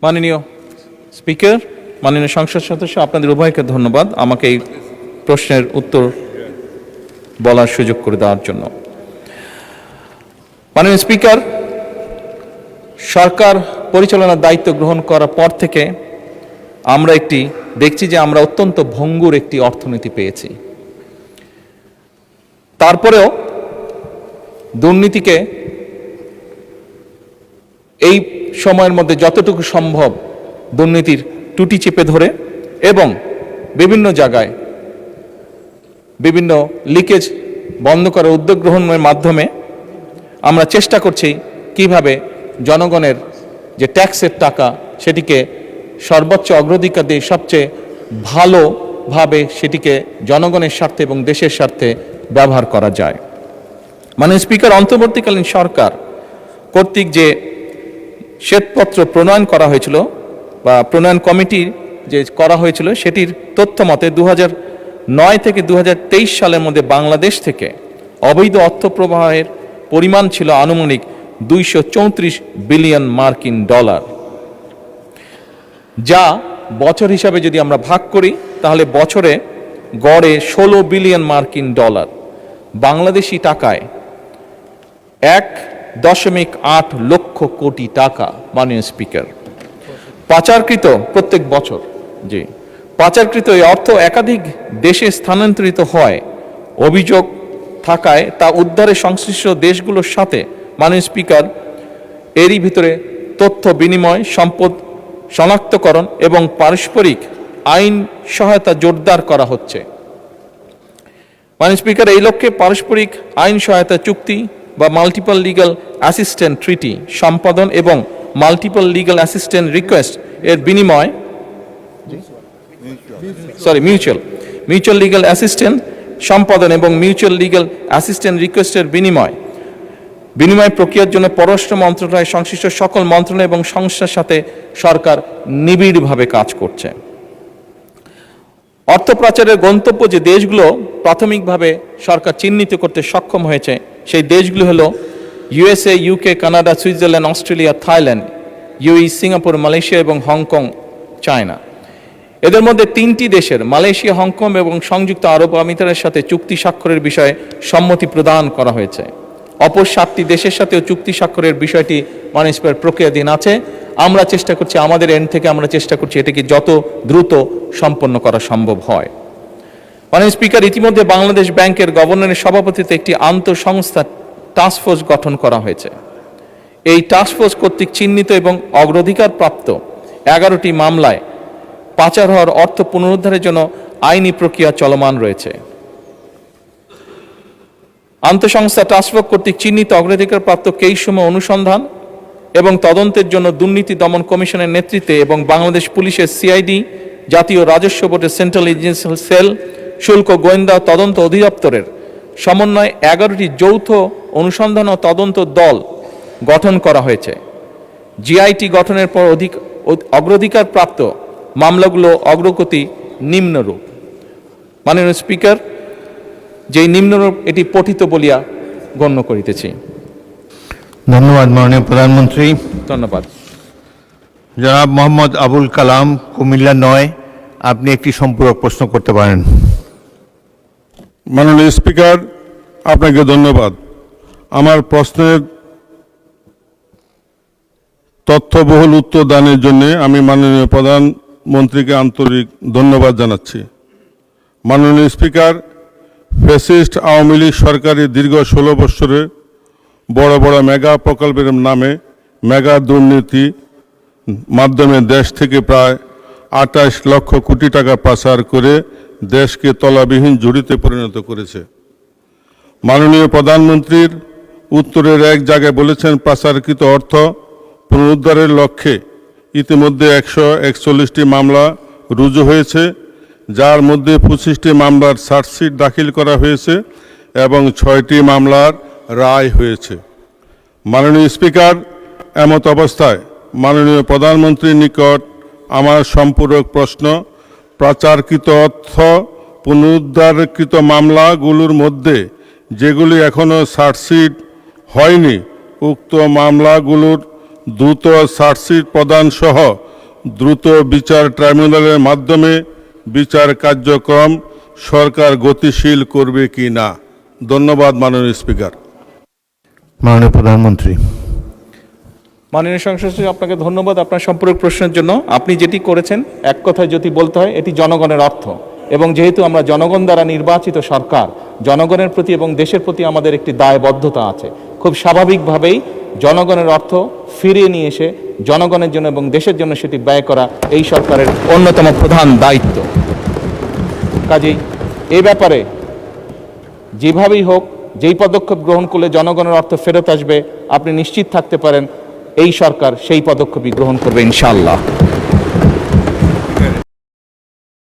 মাননীয় স্পিকার, মাননীয় সংসদ সদস্য, আপনাদের উভয়কে ধন্যবাদ আমাকে এই প্রশ্নের উত্তর বলার সুযোগ করে দেওয়ার জন্য। মাননীয় স্পিকার, সরকার পরিচালনার দায়িত্ব গ্রহণ করার পর থেকে আমরা দেখছি যে আমরা অত্যন্ত ভঙ্গুর একটি অর্থনীতি পেয়েছি। তারপরেও দুর্নীতিকে এই সময়ের মধ্যে যতটুকু সম্ভব দুর্নীতির টুটি চেপে ধরে এবং বিভিন্ন জায়গায় বিভিন্ন লিকেজ বন্ধ করার উদ্যোগ গ্রহণের মাধ্যমে আমরা চেষ্টা করছি কিভাবে জনগণের যে ট্যাক্সের টাকা সেটিকে সর্বোচ্চ অগ্রাধিকার দিয়ে সবচেয়ে ভালোভাবে সেটিকে জনগণের স্বার্থে এবং দেশের স্বার্থে ব্যবহার করা যায়। মাননীয় স্পিকার, অন্তর্বর্তীকালীন সরকার কর্তৃক যে শ্বেতপত্র প্রণয়ন করা হয়েছিল বা প্রণয়ন কমিটি যে করা হয়েছিল সেটির তথ্য মতে 2009 থেকে 2023 সালের মধ্যে বাংলাদেশ থেকে অবৈধ অর্থ প্রবাহের পরিমাণ ছিল আনুমানিক 234 বিলিয়ন মার্কিন ডলার, যা বছর হিসাবে যদি আমরা ভাগ করি তাহলে বছরে গড়ে 16 বিলিয়ন মার্কিন ডলার, বাংলাদেশি টাকায় 1.8 লক্ষ কোটি টাকা। মাননীয় স্পিকার, পাচারকৃত প্রত্যেক বছর পাচারকৃত এই অর্থ একাধিক দেশে স্থানান্তরিত হয় অভিযোগ থাকায় তা উদ্ধারে সংশ্লিষ্ট দেশগুলোর সাথে মাননীয় স্পিকার এরই ভিতরে তথ্য বিনিময়, সম্পদ শনাক্তকরণ এবং পারস্পরিক আইন সহায়তা জোরদার করা হচ্ছে। মাননীয় স্পিকার, এই লক্ষ্যে পারস্পরিক আইন সহায়তা চুক্তি বা মাল্টিপল লিগ্যাল অ্যাসিস্ট্যান্ট ট্রিটি সম্পাদন এবং মাল্টিপল লিগ্যাল অ্যাসিস্ট্যান্ট রিকোয়েস্ট এর বিনিময় মিউচুয়াল লিগ্যাল অ্যাসিস্ট্যান্ট সম্পাদন এবং মিউচুয়াল লিগ্যাল অ্যাসিস্ট্যান্ট রিকোয়েস্টের বিনিময় প্রক্রিয়ার জন্য পররাষ্ট্র মন্ত্রণালয় সংশ্লিষ্ট সকল মন্ত্রণালয় এবং সংস্থার সাথে সরকার নিবিড়ভাবে কাজ করছে। অর্থ পাচারের গন্তব্য যে দেশগুলো প্রাথমিকভাবে সরকার চিহ্নিত করতে সক্ষম হয়েছে সেই দেশগুলো হলো USA, UK, Canada, Switzerland, Australia, Thailand, UAE, Singapore, Malaysia এবং হংকং, চায়না। এদের মধ্যে 3টি দেশের মালয়েশিয়া, হংকং এবং সংযুক্ত আরব আমিরাতের সাথে চুক্তি স্বাক্ষরের বিষয়ে সম্মতি প্রদান করা হয়েছে। অপর 7টি দেশের সাথেও চুক্তি স্বাক্ষরের বিষয়টি মাননীয় প্রক্রিয়াধীন আছে। আমরা চেষ্টা করছি, আমাদের এন্ড থেকে আমরা চেষ্টা করছি এটাকে যত দ্রুত সম্পন্ন করা সম্ভব হয়। মাননীয় স্পিকার, ইতিমধ্যে বাংলাদেশ ব্যাংকের গভর্নরের সভাপতিত্বে একটি আন্তঃসংস্থা টাস্কফোর্স গঠন করা হয়েছে। এই টাস্কফোর্স কর্তৃক চিহ্নিত এবং অগ্রাধিকার প্রাপ্ত 11টি মামলায় পাচার হওয়ার অর্থ পুনরুদ্ধারের জন্য আইনি প্রক্রিয়া চলমান রয়েছে। আন্তঃসংস্থা টাস্কফোর্স কর্তৃক চিহ্নিত অগ্রাধিকার প্রাপ্ত কেসসমূহ অনুসন্ধান এবং তদন্তের জন্য দুর্নীতি দমন কমিশনের নেতৃত্বে এবং বাংলাদেশ পুলিশের CID, জাতীয় রাজস্ব বোর্ডের সেন্ট্রাল এজেন্সিয়াল সেল, শুল্ক গোয়েন্দা তদন্ত অধিদপ্তরের সমন্বয়ে 11টি যৌথ অনুসন্ধান ও তদন্ত দল গঠন করা হয়েছে। GIT গঠনের পর অগ্রাধিকার প্রাপ্ত মামলাগুলো অগ্রগতি নিম্নরূপ। মাননীয় স্পিকার, যেই নিম্নরূপ এটি পঠিত বলিয়া গণ্য করিতেছি। ধন্যবাদ মাননীয় প্রধানমন্ত্রী। ধন্যবাদ। জনাব মোহাম্মদ আবুল কালাম, কুমিল্লা 9, আপনি একটি সম্পূরক প্রশ্ন করতে পারেন। মাননীয় স্পিকার, আপনাকে ধন্যবাদ। আমার প্রশ্নের তথ্যবহুল উত্তর দানের জন্য আমি মাননীয় প্রধানমন্ত্রীকে আন্তরিক ধন্যবাদ জানাচ্ছি। মাননীয় স্পিকার, ফ্যাসিস্ট আওয়ামী লীগ সরকারের দীর্ঘ 16 বছরে বড় বড় মেগা প্রকল্পের নামে মেগা দুর্নীতি মাধ্যমে দেশ থেকে প্রায় 28 লক্ষ কোটি টাকা পাচার করে দেশকে তলাবিহীন ঝুড়িতে পরিণত করেছে। মাননীয় প্রধানমন্ত্রীর উত্তরের এক জায়গায় বলেছেন, পাচারকৃত অর্থ পুনরুদ্ধারের লক্ষ্যে ইতিমধ্যে 141টি মামলা রুজু হয়েছে, যার মধ্যে 25টি মামলার চার্জশিট দাখিল করা হয়েছে এবং 6টি মামলার রায় হয়েছে। মাননীয় স্পিকার, এমত অবস্থায় মাননীয় প্রধানমন্ত্রীর নিকট আমার সম্পূরক প্রশ্ন, পাচারকৃত অর্থ পুনরুদ্ধারকৃত মামলাগুলোর মধ্যে যেগুলি এখনও চার্জশিট হয়নি, উক্ত মামলাগুলোর দ্রুত চার্জশিট প্রদান সহ দ্রুত বিচার ট্রাইব্যুনালের মাধ্যমে বিচার কার্যক্রম সরকার গতিশীল করবে কি না? ধন্যবাদ মাননীয় স্পিকার। মাননীয় প্রধানমন্ত্রী। মাননীয় সংসদ সদস্য, আপনাকে ধন্যবাদ আপনার সম্পূরক প্রশ্নের জন্য। আপনি যেটি করেছেন, এক কথায় যদি বলতে হয়, এটি জনগণের অর্থ, এবং যেহেতু আমরা জনগণ দ্বারা নির্বাচিত সরকার, জনগণের প্রতি এবং দেশের প্রতি আমাদের একটি দায়বদ্ধতা আছে। খুব স্বাভাবিকভাবেই জনগণের অর্থ ফিরিয়ে নিয়ে এসে জনগণের জন্য এবং দেশের জন্য সেটি ব্যয় করা এই সরকারের অন্যতম প্রধান দায়িত্ব। কাজেই এই ব্যাপারে যেভাবেই হোক, যেই পদক্ষেপ গ্রহণ করলে জনগণের অর্থ ফেরত আসবে, আপনি নিশ্চিত থাকতে পারেন এই সরকার সেই পদক্ষেপই গ্রহণ করবে ইনশাআল্লাহ।